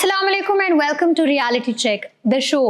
अस्सलाम वालेकुम and welcome to reality check the show,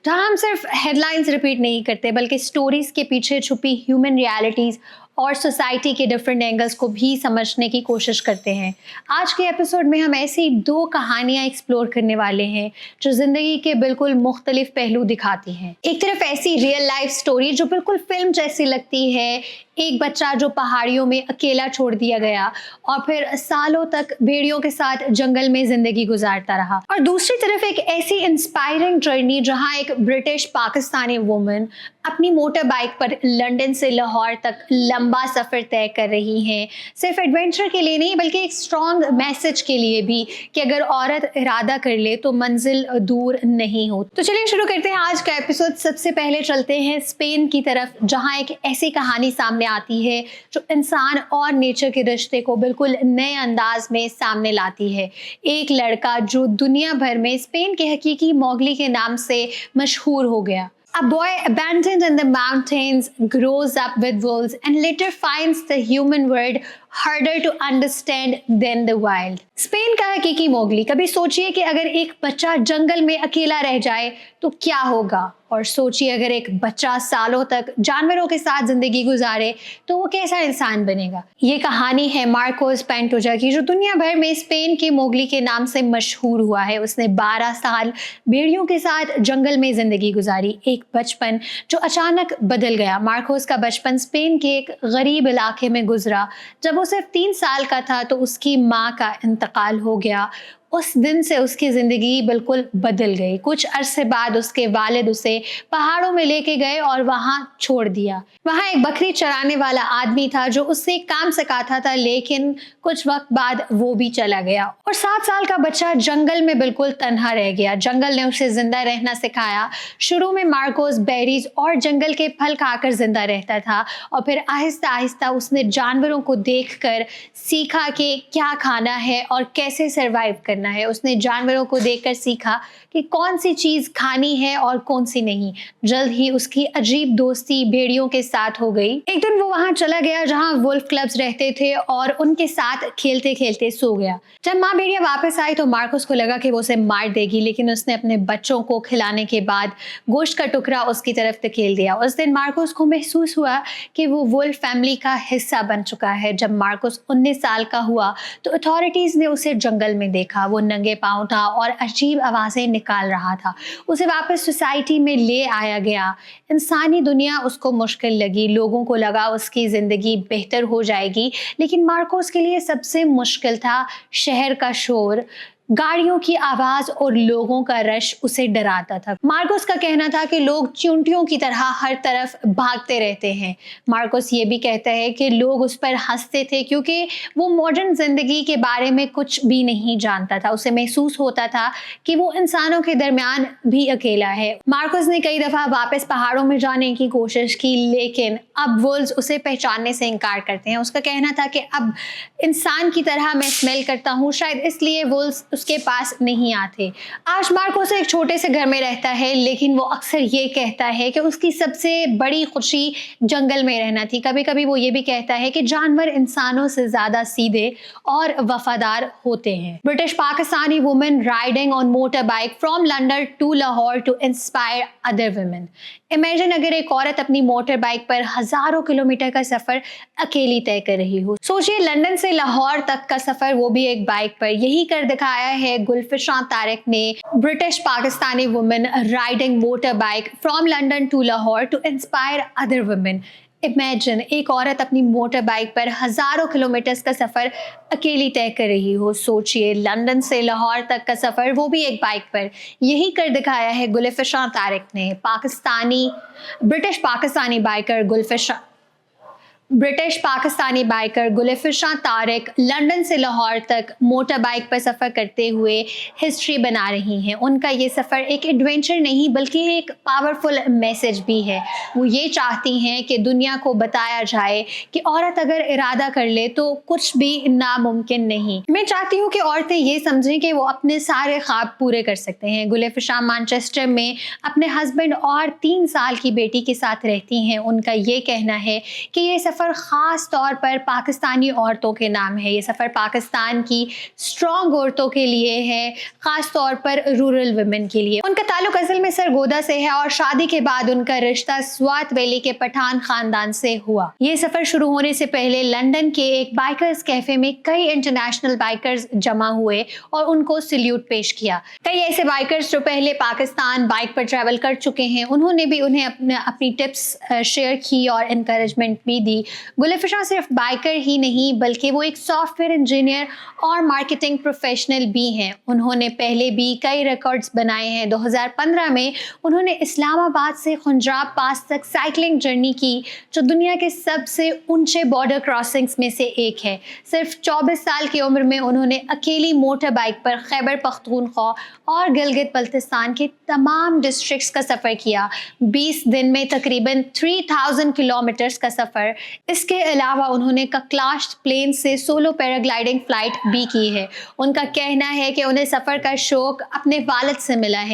जहां हम सिर्फ हेडलाइंस रिपीट नहीं करते बल्कि स्टोरीज के पीछे छुपी ह्यूमन रियलिटीज और सोसाइटी के डिफरेंट एंगल्स को भी समझने की कोशिश करते हैं। आज के एपिसोड में हम ऐसी दो कहानियां एक्सप्लोर करने वाले हैं जो जिंदगी के बिल्कुल मुख्तलिफ पहलू दिखाती हैं। एक तरफ ऐसी रियल लाइफ स्टोरी जो बिल्कुल फिल्म जैसी लगती है, एक बच्चा जो पहाड़ियों में अकेला छोड़ दिया गया और फिर सालों तक भेड़ियों के साथ जंगल में जिंदगी गुजारता रहा, और दूसरी तरफ एक ऐसी इंस्पायरिंग जर्नी जहां एक ब्रिटिश पाकिस्तानी वुमन अपनी मोटर बाइक पर लंदन से लाहौर तक लंबा सफर तय कर रही हैं, सिर्फ एडवेंचर के लिए नहीं बल्कि एक स्ट्रॉन्ग मैसेज के लिए भी कि अगर औरत इरादा कर ले तो मंजिल दूर नहीं हो। तो चलिए शुरू करते हैं आज का एपिसोड। सबसे पहले चलते हैं स्पेन की तरफ, जहां एक ऐसी कहानी सामने आती है जो इंसान और नेचर के रिश्ते को बिल्कुल नए अंदाज में सामने लाती है। एक लड़का जो दुनिया भर में स्पेन के हकीकी मोगली के नाम से मशहूर हो गया। A boy abandoned in the mountains grows up with wolves and later finds the human world harder to understand than the wild. Spain का हकीकी मोगली। कभी सोचिए कि अगर एक बच्चा जंगल में अकेला रह जाए तो क्या होगा, और सोचिए अगर एक बच्चा सालों तक जानवरों के साथ जिंदगी गुजारे तो वो कैसा इंसान बनेगा। ये कहानी है मार्कोस पेंटोजा की, जो दुनिया भर में स्पेन के मोगली के नाम से मशहूर हुआ है। उसने 12 साल भेड़ियों के साथ जंगल में जिंदगी गुजारी, एक बचपन जो अचानक बदल गया। मार्कोस का बचपन स्पेन के एक गरीब इलाके में गुजरा। जब वो सिर्फ 3 साल का था तो उसकी माँ का इंतकाल हो गया। उस दिन से उसकी ज़िंदगी बिल्कुल बदल गई। कुछ अरसे बाद उसके वालिद उसे पहाड़ों में लेके गए और वहाँ छोड़ दिया। वहाँ एक बकरी चराने वाला आदमी था जो उससे काम सिखाता था, लेकिन कुछ वक्त बाद वो भी चला गया और 7 साल का बच्चा जंगल में बिल्कुल तन्हा रह गया। जंगल ने उसे जिंदा रहना सिखाया। शुरू में मार्कोस बेरीज और जंगल के फल खाकर जिंदा रहता था, और फिर आहिस्ता आहिस्ता उसने जानवरों को देखकर सीखा कि क्या खाना है और कैसे सर्वाइव करना है। उसने जानवरों को देखकर सीखा कि कौन सी चीज खानी है और कौन सी नहीं। जल्द ही उसकी अजीब दोस्ती भेड़ियों के साथ हो गई। एक दिन वो वहां चला गया जहां वुल्फ क्लब्स रहते थे और उनके साथ खेलते खेलते सो गया। जब माँ भेड़िया वापस आई तो मार्कोस को लगा कि वो उसे मार देगी, लेकिन उसने अपने बच्चों को खिलाने के बाद गोश्त का टुकड़ा उसकी तरफ धकेल दिया। उस दिन मार्कोस को महसूस हुआ कि वो वुल्फ फैमिली का हिस्सा बन चुका है। जब मार्कोस 19 साल का हुआ तो अथॉरिटीज ने उसे जंगल में देखा। वो नंगे पांव था और अजीब आवाजें निकाल रहा था। उसे वापस सोसाइटी में ले आया गया। इंसानी दुनिया उसको मुश्किल लगी। लोगों को लगा उसकी जिंदगी बेहतर हो जाएगी, लेकिन मार्कोस के लिए सबसे मुश्किल था शहर का शोर, गाड़ियों की आवाज और लोगों का रश उसे डराता था। मार्कोस का कहना था कि लोग चींटियों की तरह हर तरफ भागते रहते हैं। मार्कोस ये भी कहता है कि लोग उस पर हंसते थे क्योंकि वो मॉडर्न जिंदगी के बारे में कुछ भी नहीं जानता था। उसे महसूस होता था कि वो इंसानों के दरमियान भी अकेला है। मार्कोस ने कई दफा वापस पहाड़ों में जाने की कोशिश की, लेकिन अब वुल्व्स उसे पहचानने से इनकार करते हैं। उसका कहना था कि अब इंसान की तरह मैं स्मेल करता हूँ, शायद इसलिए वुल्व्स उसके पास नहीं आते। आज मार्कोस एक छोटे से घर में रहता है, लेकिन वो अक्सर ये कहता है कि उसकी सबसे बड़ी खुशी जंगल में रहना थी। कभी कभी वो ये भी कहता है कि जानवर इंसानों से ज्यादा सीधे और वफादार होते हैं। British Pakistani women riding on motor bike from London to Lahore to inspire other women. Imagine अगर एक औरत अपनी मोटर बाइक पर हजारों किलोमीटर का सफर अकेली तय कर रही हो। सोचिए लंदन से लाहौर तक का सफर, वो भी एक बाइक पर। यही कर दिखाया है गुलफिशां तारिक ने। British Pakistani women riding motor bike from London to Lahore to inspire other women. Imagine एक औरत अपनी मोटर बाइक पर हजारों किलोमीटर्स का सफर अकेली तय कर रही हो। सोचिए लंदन से लाहौर तक का सफर, वो भी एक बाइक पर। यही कर दिखाया है गुलफिशां तारिक ने। British Pakistani biker Gulfishan Tariq London से लाहौर तक मोटर बाइक पर सफ़र करते हुए हिस्ट्री बना रही हैं। उनका ये सफ़र एक एडवेंचर नहीं बल्कि एक पावरफुल मैसेज भी है। वो ये चाहती हैं कि दुनिया को बताया जाए कि औरत अगर इरादा कर ले तो कुछ भी नामुमकिन नहीं। मैं चाहती हूँ कि औरतें ये समझें कि वो अपने सारे ख्वाब पूरे कर सकते हैं। गुलफिशां मैनचेस्टर में अपने हस्बैंड और 3 साल की बेटी के साथ रहती हैं। उनका ये कहना है कि ये سفر خاص طور پر پاکستانی عورتوں کے نام ہے. یہ سفر پاکستان کی اسٹرانگ عورتوں کے لیے ہے, خاص طور پر رورل ویمن کے لیے. ان کا تعلق اصل میں سرگودا سے ہے اور شادی کے بعد ان کا رشتہ سوات ویلی کے پٹھان خاندان سے ہوا. یہ سفر شروع ہونے سے پہلے لندن کے ایک بائکرز کیفے میں کئی انٹرنیشنل بائکرز جمع ہوئے اور ان کو سلیوٹ پیش کیا. کئی ایسے بائکرز جو پہلے پاکستان بائک پر ٹریول کر چکے ہیں, انہوں نے بھی انہیں اپنی ٹپس شیئر کی اور انکریجمنٹ بھی دی. گل افشاں صرف بائکر ہی نہیں بلکہ وہ ایک سافٹ ویئر انجینئر اور مارکیٹنگ پروفیشنل بھی ہیں. انہوں نے پہلے بھی کئی ریکارڈز بنائے ہیں. 2015 میں انہوں نے اسلام آباد سے خنجراب پاس تک سائیکلنگ جرنی کی, جو دنیا کے سب سے اونچے بارڈر کراسنگز میں سے ایک ہے. صرف 24 سال کی عمر میں انہوں نے اکیلی موٹر بائک پر خیبر پختونخوا اور گلگت بلتستان کے تمام ڈسٹرکٹس کا سفر کیا. 20 دن میں تقریباً 3000 کلومیٹرز کا سفر. اس کے علاوہ انہوں نے ککلاش پلین سے سولو پیراگلائیڈنگ فلائٹ بھی کی ہے. ان کا کہنا ہے کہ انہیں سفر کا شوق اپنے والد سے ملا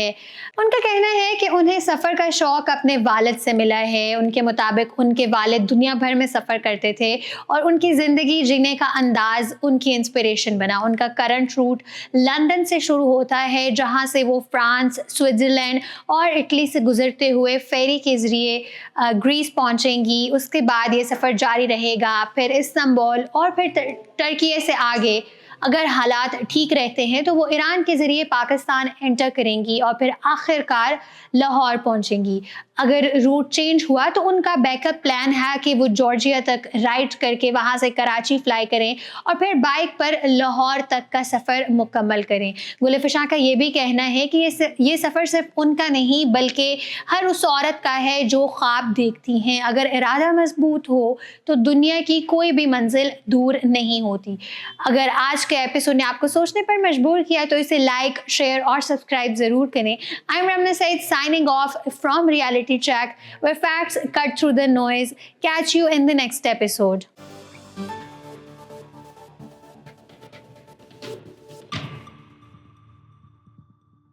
ہے. ان کے مطابق ان کے والد دنیا بھر میں سفر کرتے تھے اور ان کی زندگی جینے کا انداز ان کی انسپریشن بنا. ان کا کرنٹ روٹ لندن سے شروع ہوتا ہے, جہاں سے وہ فرانس, سوئٹزرلینڈ اور اٹلی سے گزرتے ہوئے فیری کے ذریعے گریس پہنچیں گی. اس کے بعد یہ سفر جاری رہے گا, پھر استنبول اور پھر ترکی سے آگے. اگر حالات ٹھیک رہتے ہیں تو وہ ایران کے ذریعے پاکستان انٹر کریں گی اور پھر آخر کار لاہور پہنچیں گی. اگر روٹ چینج ہوا تو ان کا بیک اپ پلان ہے کہ وہ جارجیا تک رائڈ کر کے وہاں سے کراچی فلائی کریں اور پھر بائک پر لاہور تک کا سفر مکمل کریں. گل افشاں کا یہ بھی کہنا ہے کہ یہ سفر صرف ان کا نہیں بلکہ ہر اس عورت کا ہے جو خواب دیکھتی ہیں. اگر ارادہ مضبوط ہو تو دنیا کی کوئی بھی منزل دور نہیں ہوتی. اگر آج کے ایپیسوڈ نے آپ کو سوچنے پر مجبور کیا تو اسے لائک, شیئر اور سبسکرائب ضرور کریں. I'm Ramna Said signing off from Reality Check, where facts cut through the noise. Catch you in the next episode.